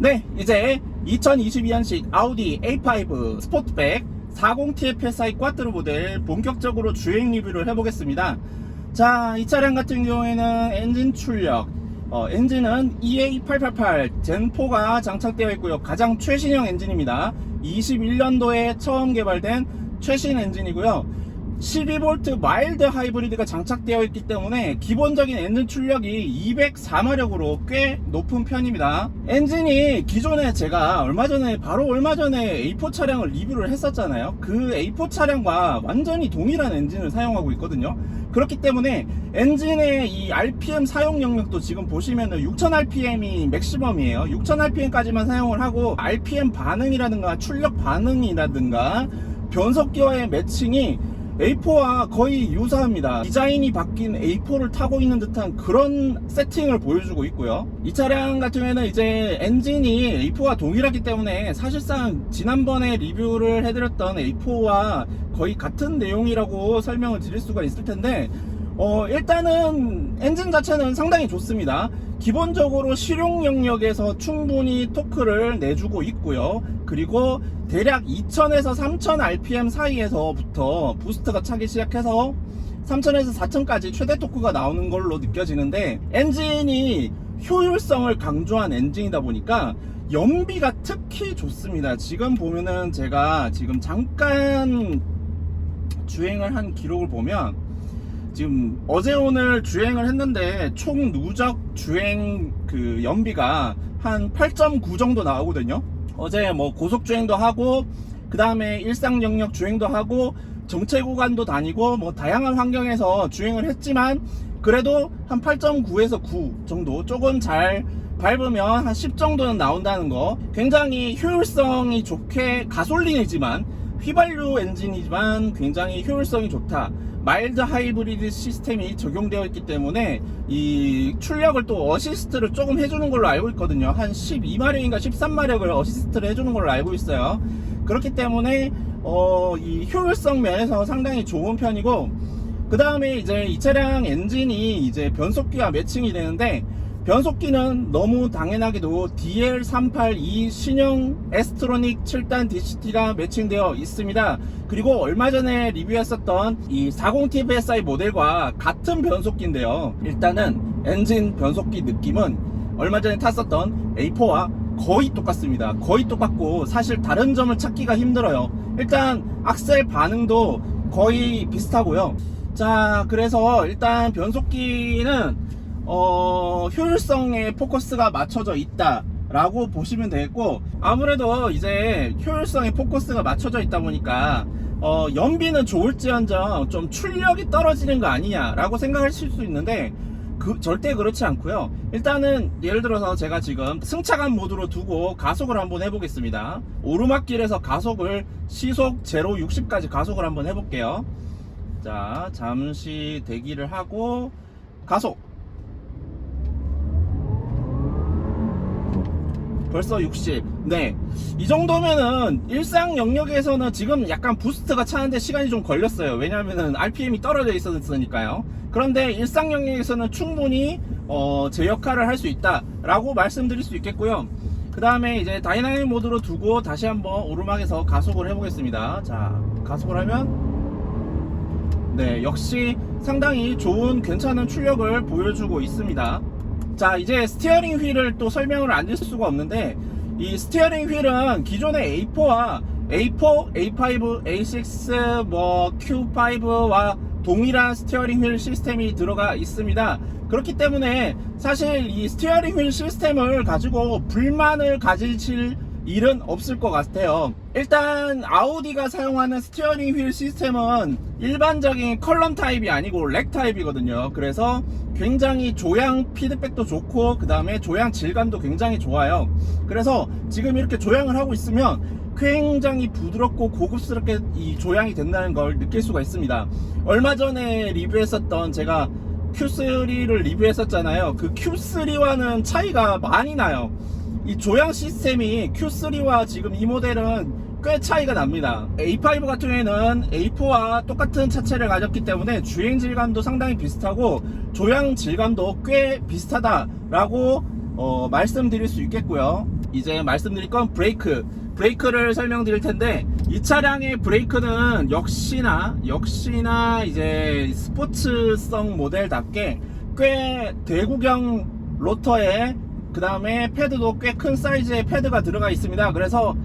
네, 이제 2022년식 아우디 A5 스포트백 40TFSI 꽈트로 모델 본격적으로 주행 리뷰를 해보겠습니다. 자, 이 차량 같은 경우에는 엔진 출력, 엔진은 EA888 젠4가 장착되어 있고요. 가장 최신형 엔진입니다. 21년도에 처음 개발된 최신 엔진이고요. 12V 마일드 하이브리드가 장착되어 있기 때문에 기본적인 엔진 출력이 204마력으로 꽤 높은 편입니다. 엔진이 기존에 제가 얼마 전에 A4 차량을 리뷰를 했었잖아요. 그 A4 차량과 완전히 동일한 엔진을 사용하고 있거든요. 그렇기 때문에 엔진의 이 RPM 사용 영역도 지금 보시면은 6000rpm이 맥시멈이에요. 6000rpm까지만 사용을 하고 RPM 반응이라든가 출력 반응이라든가 변속기와의 매칭이 A4와 거의 유사합니다. 디자인이 바뀐 A4를 타고 있는 듯한 그런 세팅을 보여주고 있고요. 이 차량 같은 경우에는 이제 엔진이 A4와 동일하기 때문에 사실상 지난번에 리뷰를 해드렸던 A4와 거의 같은 내용이라고 설명을 드릴 수가 있을 텐데 일단은 엔진 자체는 상당히 좋습니다. 기본적으로 실용 영역에서 충분히 토크를 내주고 있고요. 그리고 대략 2000에서 3000rpm 사이에서부터 부스트가 차기 시작해서 3000에서 4000까지 최대 토크가 나오는 걸로 느껴지는데, 엔진이 효율성을 강조한 엔진이다 보니까 연비가 특히 좋습니다. 지금 보면은 제가 지금 잠깐 주행을 한 기록을 보면 지금 어제 오늘 주행을 했는데 총 누적 주행 그 연비가 한 8.9 정도 나오거든요. 어제 뭐 고속 주행도 하고 그 다음에 일상 영역 주행도 하고 정체 구간도 다니고 뭐 다양한 환경에서 주행을 했지만 그래도 한 8.9에서 9 정도, 조금 잘 밟으면 한 10 정도는 나온다는 거. 굉장히 효율성이 좋게, 가솔린이지만 휘발유 엔진이지만 굉장히 효율성이 좋다. 마일드 하이브리드 시스템이 적용되어 있기 때문에 이 출력을 또 어시스트를 조금 해주는 걸로 알고 있거든요. 한 12마력인가 13마력을 어시스트를 해주는 걸로 알고 있어요. 그렇기 때문에 이 효율성 면에서 상당히 좋은 편이고, 그 다음에 이제 이 차량 엔진이 이제 변속기와 매칭이 되는데, 변속기는 너무 당연하게도 DL382 신형 에스트로닉 7단 DCT가 매칭되어 있습니다. 그리고 얼마 전에 리뷰했었던 이 40TFSI 모델과 같은 변속기인데요. 일단은 엔진 변속기 느낌은 얼마 전에 탔었던 A4와 거의 똑같습니다. 거의 똑같고 사실 다른 점을 찾기가 힘들어요. 일단 악셀 반응도 거의 비슷하고요. 자, 그래서 일단 변속기는 효율성에 포커스가 맞춰져 있다 라고 보시면 되겠고, 아무래도 이제 효율성에 포커스가 맞춰져 있다 보니까 연비는 좋을지언정 좀 출력이 떨어지는 거 아니냐 라고 생각하실 수 있는데, 절대 그렇지 않고요. 일단은 예를 들어서 제가 지금 승차감 모드로 두고 가속을 한번 해보겠습니다. 오르막길에서 가속을 시속 0, 60까지 가속을 한번 해볼게요. 자, 잠시 대기를 하고 가속. 벌써 60. 네, 이 정도면은 일상 영역에서는 지금 약간 부스트가 차는데 시간이 좀 걸렸어요. 왜냐면은 RPM이 떨어져 있었으니까요. 그런데 일상 영역에서는 충분히 제 역할을 할 수 있다 라고 말씀드릴 수 있겠고요. 그 다음에 이제 다이나믹 모드로 두고 다시 한번 오르막에서 가속을 해보겠습니다. 자, 가속을 하면 네, 역시 상당히 좋은 괜찮은 출력을 보여주고 있습니다. 자, 이제 스티어링 휠을 또 설명을 안 드릴 수가 없는데, 이 스티어링 휠은 기존의 A4와 A4, A5, A6, 뭐 Q5와 동일한 스티어링 휠 시스템이 들어가 있습니다. 그렇기 때문에 사실 이 스티어링 휠 시스템을 가지고 불만을 가지실 일은 없을 것 같아요. 일단 아우디가 사용하는 스티어링 휠 시스템은 일반적인 컬럼 타입이 아니고 렉 타입이거든요. 그래서 굉장히 조향 피드백도 좋고 그 다음에 조향 질감도 굉장히 좋아요. 그래서 지금 이렇게 조향을 하고 있으면 굉장히 부드럽고 고급스럽게 이 조향이 된다는 걸 느낄 수가 있습니다. 얼마 전에 리뷰했었던, 제가 Q3를 리뷰했었잖아요. 그 Q3와는 차이가 많이 나요. 이 조향 시스템이 Q3와 지금 이 모델은 꽤 차이가 납니다. A5 같은 경우에는 A4와 똑같은 차체를 가졌기 때문에 주행 질감도 상당히 비슷하고 조향 질감도 꽤 비슷하다라고 말씀드릴 수 있겠고요. 이제 말씀드릴 건 브레이크를 설명드릴 텐데, 이 차량의 브레이크는 역시나 이제 스포츠성 모델답게 꽤 대구경 로터에, 그 다음에 패드도 꽤 큰 사이즈의 패드가 들어가 있습니다. 그래서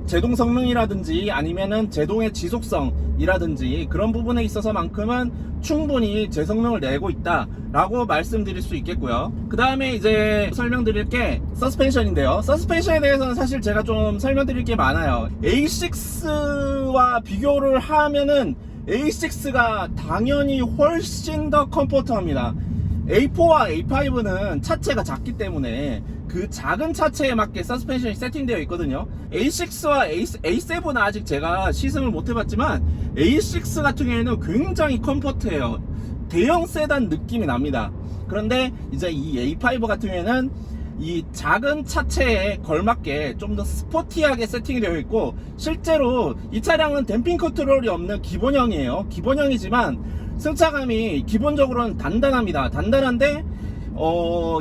제동 성능이라든지 아니면은 제동의 지속성이라든지 그런 부분에 있어서만큼은 충분히 제 성능을 내고 있다 라고 말씀드릴 수 있겠고요. 그 다음에 이제 설명드릴 게 서스펜션인데요. 서스펜션에 대해서는 사실 제가 좀 설명드릴 게 많아요. A6와 비교를 하면은 A6가 당연히 훨씬 더 컴포트합니다. A4와 A5는 차체가 작기 때문에 그 작은 차체에 맞게 서스펜션이 세팅되어 있거든요. A6와 A7은 아직 제가 시승을 못 해봤지만 A6 같은 경우에는 굉장히 컴포트해요. 대형 세단 느낌이 납니다. 그런데 이제 이 A5 같은 경우에는 이 작은 차체에 걸맞게 좀 더 스포티하게 세팅이 되어 있고, 실제로 이 차량은 댐핑 컨트롤이 없는 기본형이에요. 기본형이지만 승차감이 기본적으로는 단단합니다. 단단한데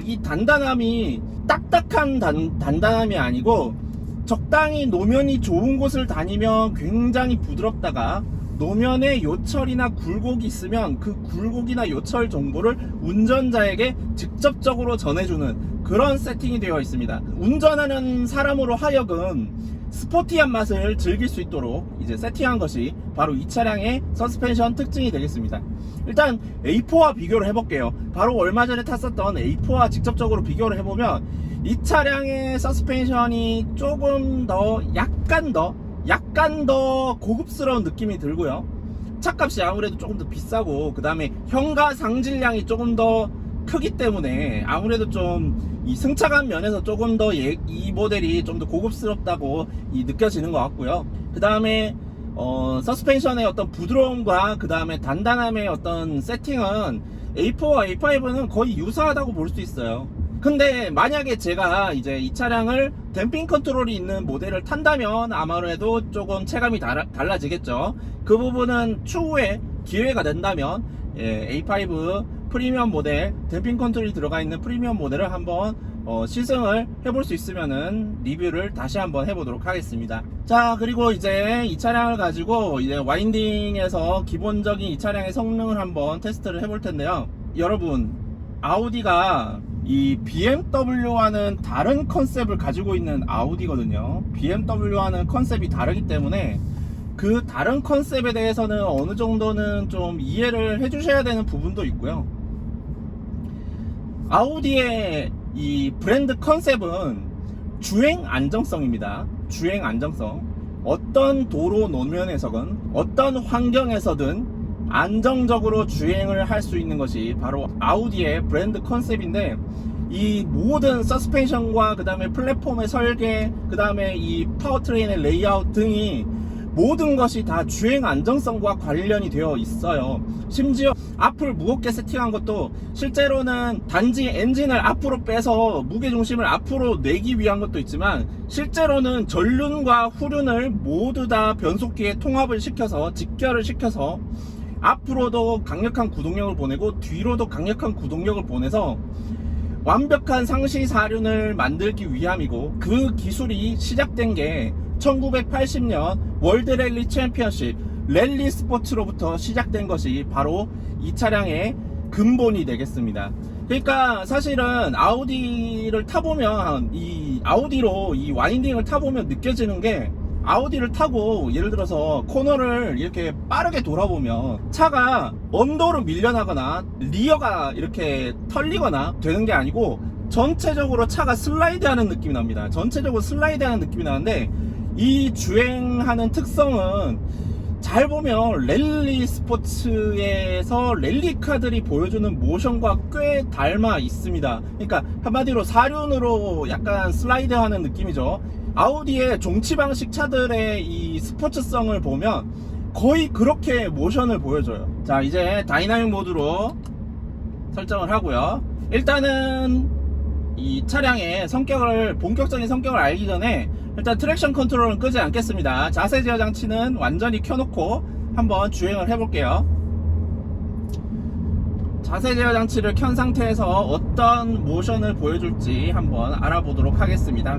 이 단단함이 딱딱한 단단함이 아니고, 적당히 노면이 좋은 곳을 다니면 굉장히 부드럽다가 노면에 요철이나 굴곡이 있으면 그 굴곡이나 요철 정보를 운전자에게 직접적으로 전해주는 그런 세팅이 되어 있습니다. 운전하는 사람으로 하여금 스포티한 맛을 즐길 수 있도록 이제 세팅한 것이 바로 이 차량의 서스펜션 특징이 되겠습니다. 일단 A4와 비교를 해볼게요. 바로 얼마 전에 탔었던 A4와 직접적으로 비교를 해보면 이 차량의 서스펜션이 조금 더 약간 더 고급스러운 느낌이 들고요. 차값이 아무래도 조금 더 비싸고, 그 다음에 현가 상질량이 조금 더 크기 때문에 아무래도 좀 이 승차감 면에서 조금 더 이 모델이 좀 더 고급스럽다고 느껴지는 것 같고요. 그 다음에 서스펜션의 어떤 부드러움과 그 다음에 단단함의 어떤 세팅은 A4와 A5는 거의 유사하다고 볼 수 있어요. 근데 만약에 제가 이제 이 차량을 댐핑 컨트롤이 있는 모델을 탄다면 아무래도 조금 체감이 달라지겠죠. 그 부분은 추후에 기회가 된다면 A5 프리미엄 모델, 댐핑 컨트롤이 들어가 있는 프리미엄 모델을 한번 시승을 해볼 수 있으면은 리뷰를 다시 한번 해보도록 하겠습니다. 자, 그리고 이제 이 차량을 가지고 이제 와인딩에서 기본적인 이 차량의 성능을 한번 테스트를 해볼 텐데요. 여러분, 아우디가 이 BMW와는 다른 컨셉을 가지고 있는 아우디거든요. BMW와는 컨셉이 다르기 때문에 그 다른 컨셉에 대해서는 어느 정도는 좀 이해를 해주셔야 되는 부분도 있고요. 아우디의 이 브랜드 컨셉은 주행 안정성입니다. 주행 안정성. 어떤 도로 노면에서든 어떤 환경에서든 안정적으로 주행을 할 수 있는 것이 바로 아우디의 브랜드 컨셉인데, 이 모든 서스펜션과 그 다음에 플랫폼의 설계, 그 다음에 이 파워트레인의 레이아웃 등이 모든 것이 다 주행 안정성과 관련이 되어 있어요. 심지어 앞을 무겁게 세팅한 것도 실제로는 단지 엔진을 앞으로 빼서 무게중심을 앞으로 내기 위한 것도 있지만, 실제로는 전륜과 후륜을 모두 다 변속기에 통합을 시켜서 직결을 시켜서 앞으로도 강력한 구동력을 보내고 뒤로도 강력한 구동력을 보내서 완벽한 상시 사륜을 만들기 위함이고, 그 기술이 시작된 게 1980년 월드 랠리 챔피언십 랠리 스포츠로부터 시작된 것이 바로 이 차량의 근본이 되겠습니다. 그러니까 사실은 아우디를 타보면, 이 아우디로 이 와인딩을 타보면 느껴지는 게, 아우디를 타고 예를 들어서 코너를 이렇게 빠르게 돌아보면 차가 언더로 밀려나거나 리어가 이렇게 털리거나 되는 게 아니고 전체적으로 차가 슬라이드하는 느낌이 납니다. 전체적으로 슬라이드하는 느낌이 나는데, 이 주행하는 특성은 잘 보면 랠리 스포츠에서 랠리카들이 보여주는 모션과 꽤 닮아 있습니다. 그러니까 한마디로 사륜으로 약간 슬라이드하는 느낌이죠. 아우디의 종치 방식 차들의 이 스포츠성을 보면 거의 그렇게 모션을 보여줘요. 자, 이제 다이나믹 모드로 설정을 하고요. 일단은 이 차량의 성격을, 본격적인 성격을 알기 전에 일단 트랙션 컨트롤은 끄지 않겠습니다. 자세 제어 장치는 완전히 켜놓고 한번 주행을 해볼게요. 자세 제어 장치를 켠 상태에서 어떤 모션을 보여줄지 한번 알아보도록 하겠습니다.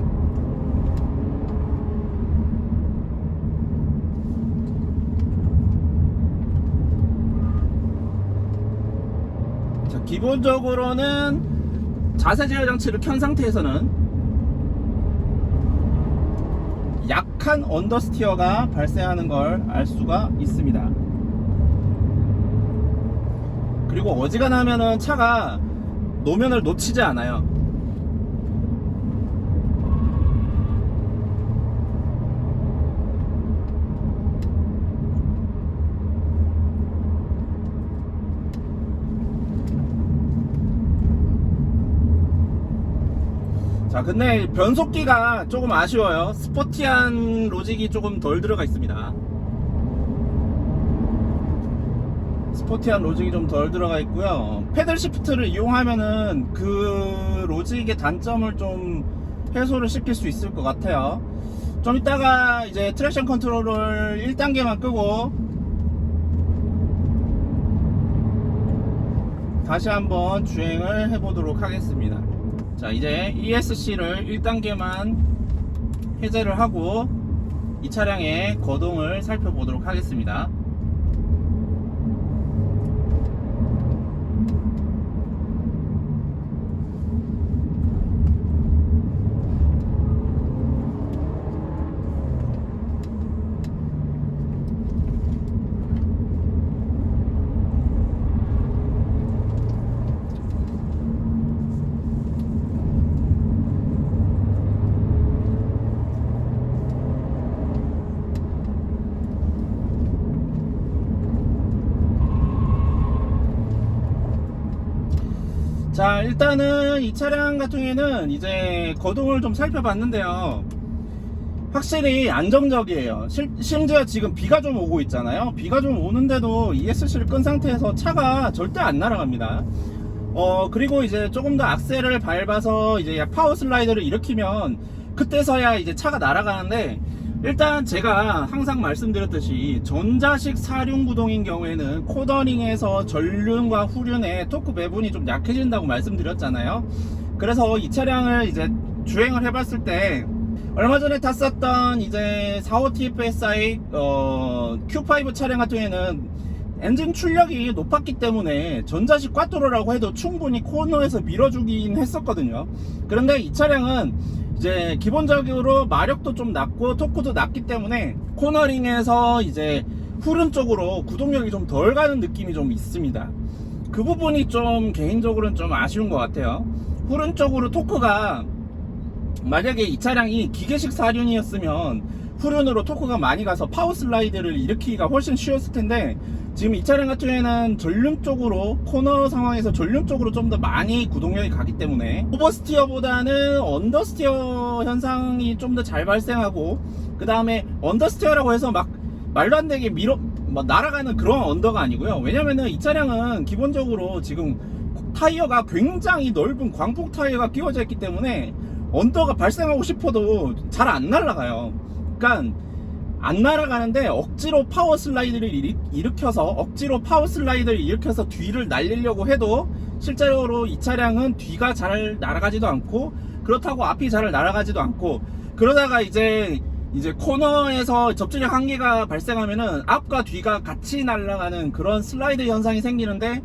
자, 기본적으로는 자세 제어 장치를 켠 상태에서는 약한 언더스티어가 발생하는 걸 알 수가 있습니다. 그리고 어지간하면은 차가 노면을 놓치지 않아요. 자, 근데 변속기가 조금 아쉬워요. 스포티한 로직이 조금 덜 들어가 있습니다. 스포티한 로직이 좀 덜 들어가 있고요. 패들 시프트를 이용하면은 그 로직의 단점을 좀 해소를 시킬 수 있을 것 같아요. 좀 이따가 이제 트랙션 컨트롤을 1단계만 끄고 다시 한번 주행을 해보도록 하겠습니다. 자, 이제 ESC를 1단계만 해제를 하고 이 차량의 거동을 살펴보도록 하겠습니다. 자, 일단은 이 차량 같은 경우에는 이제 거동을 좀 살펴봤는데요. 확실히 안정적이에요. 심지어 지금 비가 좀 오고 있잖아요. 비가 좀 오는데도 ESC를 끈 상태에서 차가 절대 안 날아갑니다. 그리고 이제 조금 더 악셀을 밟아서 이제 파워 슬라이드를 일으키면 그때서야 이제 차가 날아가는데, 일단 제가 항상 말씀드렸듯이 전자식 사륜 구동인 경우에는 코너링에서 전륜과 후륜의 토크 배분이 좀 약해진다고 말씀드렸잖아요. 그래서 이 차량을 이제 주행을 해봤을 때 얼마 전에 탔었던 이제 45TFSI Q5 차량 같은 경우에는 엔진 출력이 높았기 때문에 전자식 꽈뚜로라고 해도 충분히 코너에서 밀어주긴 했었거든요. 그런데 이 차량은 이제 기본적으로 마력도 좀 낮고 토크도 낮기 때문에 코너링에서 이제 후륜 쪽으로 구동력이 좀 덜 가는 느낌이 좀 있습니다. 그 부분이 좀 개인적으로는 좀 아쉬운 것 같아요. 후륜 쪽으로 토크가, 만약에 이 차량이 기계식 사륜이었으면 후륜으로 토크가 많이 가서 파워 슬라이드를 일으키기가 훨씬 쉬웠을 텐데, 지금 이 차량 같은 경우에는 전륜 쪽으로, 코너 상황에서 전륜 쪽으로 좀 더 많이 구동력이 가기 때문에 오버스티어보다는 언더스티어 현상이 좀 더 잘 발생하고, 그 다음에 언더스티어라고 해서 막 말도 안 되게 날아가는 그런 언더가 아니고요. 왜냐면은 이 차량은 기본적으로 지금 타이어가 굉장히 넓은 광폭 타이어가 끼워져 있기 때문에 언더가 발생하고 싶어도 잘 안 날아가요. 그러니까 안 날아가는데 억지로 파워 슬라이드를 일으켜서 뒤를 날리려고 해도 실제로 이 차량은 뒤가 잘 날아가지도 않고, 그렇다고 앞이 잘 날아가지도 않고, 그러다가 이제 코너에서 접지력 한계가 발생하면은 앞과 뒤가 같이 날아가는 그런 슬라이드 현상이 생기는데,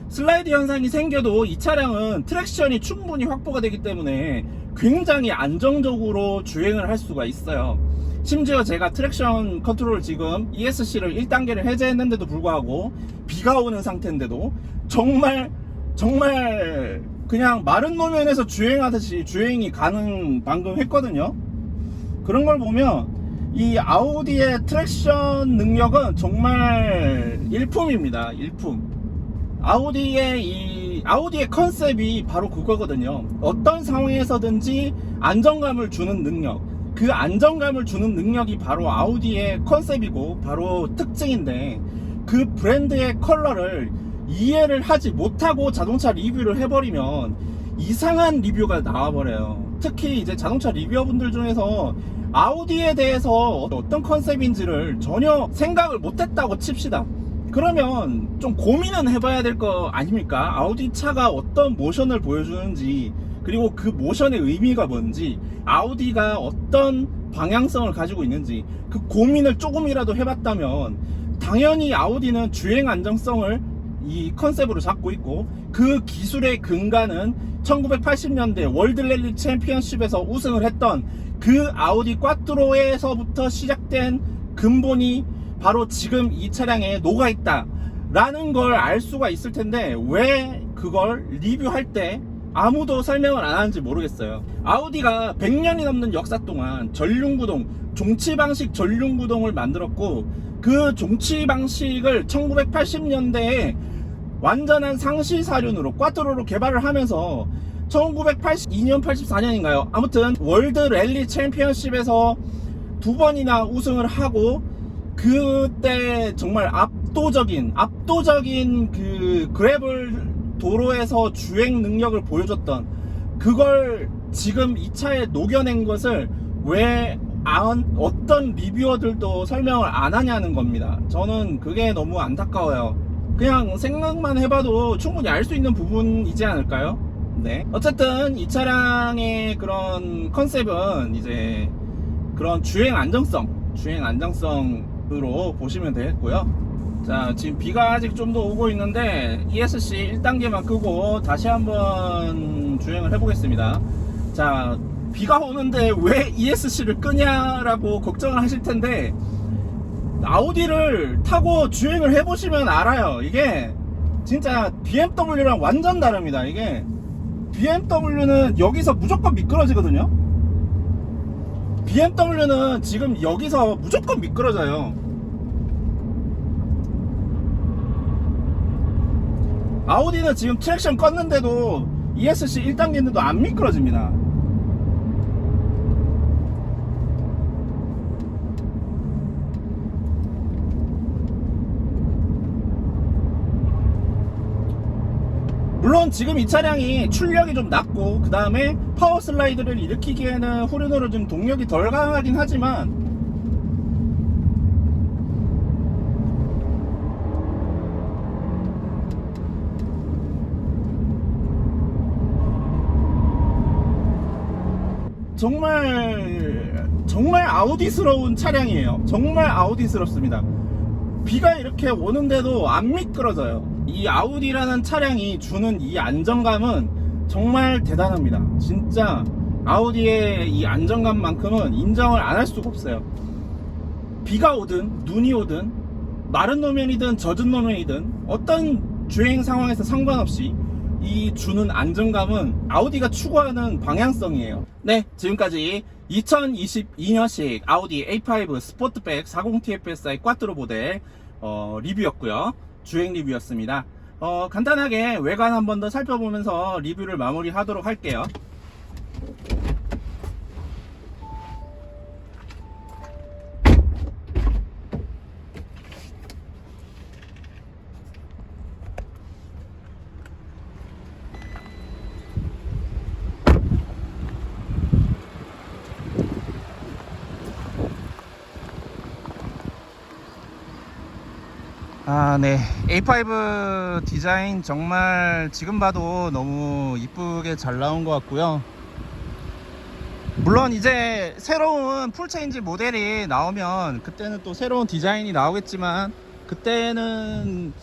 슬라이드 현상이 생겨도 이 차량은 트랙션이 충분히 확보가 되기 때문에 굉장히 안정적으로 주행을 할 수가 있어요. 심지어 제가 트랙션 컨트롤 지금 ESC를 1단계를 해제했는데도 불구하고 비가 오는 상태인데도 정말 그냥 마른 노면에서 주행하듯이 주행이 방금 했거든요. 그런 걸 보면 이 아우디의 트랙션 능력은 정말 일품입니다. 일품. 아우디의 컨셉이 바로 그거거든요. 어떤 상황에서든지 안정감을 주는 능력, 그 안정감을 주는 능력이 바로 아우디의 컨셉이고 바로 특징인데, 그 브랜드의 컬러를 이해를 하지 못하고 자동차 리뷰를 해버리면 이상한 리뷰가 나와버려요. 특히 이제 자동차 리뷰어분들 중에서 아우디에 대해서 어떤 컨셉인지를 전혀 생각을 못했다고 칩시다. 그러면 좀 고민은 해봐야 될 거 아닙니까? 아우디 차가 어떤 모션을 보여주는지, 그리고 그 모션의 의미가 뭔지, 아우디가 어떤 방향성을 가지고 있는지 그 고민을 조금이라도 해봤다면, 당연히 아우디는 주행 안정성을 이 컨셉으로 잡고 있고, 그 기술의 근간은 1980년대 월드 랠리 챔피언십에서 우승을 했던 그 아우디 꽈트로에서부터 시작된 근본이 바로 지금 이 차량에 녹아있다 라는 걸 알 수가 있을 텐데, 왜 그걸 리뷰할 때 아무도 설명을 안 하는지 모르겠어요. 아우디가 100년이 넘는 역사 동안 전륜구동, 종치방식 전륜구동을 만들었고, 그 종치방식을 1980년대에 완전한 상시 사륜으로 꽈트로로 개발을 하면서 1982년 84년인가요? 아무튼 월드 랠리 챔피언십에서 2번이나 우승을 하고, 그때 정말 압도적인 그 그래블 도로에서 주행 능력을 보여줬던 그걸 지금 이 차에 녹여낸 것을 왜 어떤 리뷰어들도 설명을 안 하냐는 겁니다. 저는 그게 너무 안타까워요. 그냥 생각만 해봐도 충분히 알 수 있는 부분이지 않을까요? 네. 어쨌든 이 차량의 그런 컨셉은 이제 그런 주행 안정성으로 보시면 되겠고요. 자, 지금 비가 아직 좀 더 오고 있는데 ESC 1단계만 끄고 다시 한번 주행을 해보겠습니다. 자, 비가 오는데 왜 ESC를 끄냐라고 걱정을 하실 텐데, 아우디를 타고 주행을 해보시면 알아요. 이게 진짜 BMW랑 완전 다릅니다. 이게 BMW는 여기서 무조건 미끄러지거든요. BMW는 지금 여기서 무조건 미끄러져요. 아우디는 지금 트랙션 껐는데도 ESC 1단계인데도 안 미끄러집니다. 물론 지금 이 차량이 출력이 좀 낮고, 그 다음에 파워 슬라이드를 일으키기에는 후륜으로 좀 동력이 덜 강하긴 하지만, 정말 아우디스러운 차량이에요. 정말 아우디스럽습니다. 비가 이렇게 오는데도 안 미끄러져요. 이 아우디라는 차량이 주는 이 안정감은 정말 대단합니다. 진짜 아우디의 이 안정감만큼은 인정을 안 할 수가 없어요. 비가 오든 눈이 오든 마른 노면이든 젖은 노면이든 어떤 주행 상황에서 상관없이 이 주는 안정감은 아우디가 추구하는 방향성이에요. 네, 지금까지 2022년식 아우디 A5 스포트백 40TFSI 꽈트로 모델 리뷰였고요. 주행 리뷰였습니다. 간단하게 외관 한 번 더 살펴보면서 리뷰를 마무리 하도록 할게요. 네. A5 디자인 정말 지금 봐도 너무 이쁘게 잘 나온 것 같고요. 물론 이제 새로운 풀체인지 모델이 나오면 그때는 또 새로운 디자인이 나오겠지만, 그때는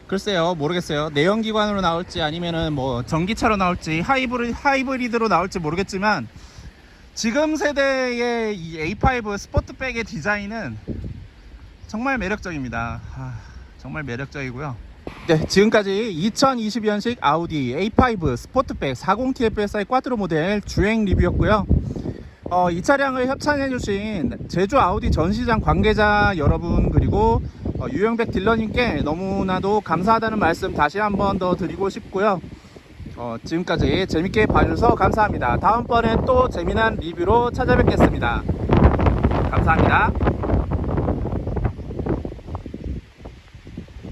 글쎄요, 모르겠어요. 내연기관으로 나올지 아니면은 뭐 전기차로 나올지 하이브리드로 나올지 모르겠지만, 지금 세대의 이 A5 스포트백의 디자인은 정말 매력적입니다. 정말 매력적이고요. 네, 지금까지 2020년식 아우디 A5 스포트백 40TFSI 꽈트로 모델 주행 리뷰였고요. 이 차량을 협찬해주신 제주 아우디 전시장 관계자 여러분, 그리고 유영백 딜러님께 너무나도 감사하다는 말씀 다시 한번 더 드리고 싶고요. 지금까지 재밌게 봐주셔서 감사합니다. 다음번엔 또 재미난 리뷰로 찾아뵙겠습니다. 감사합니다.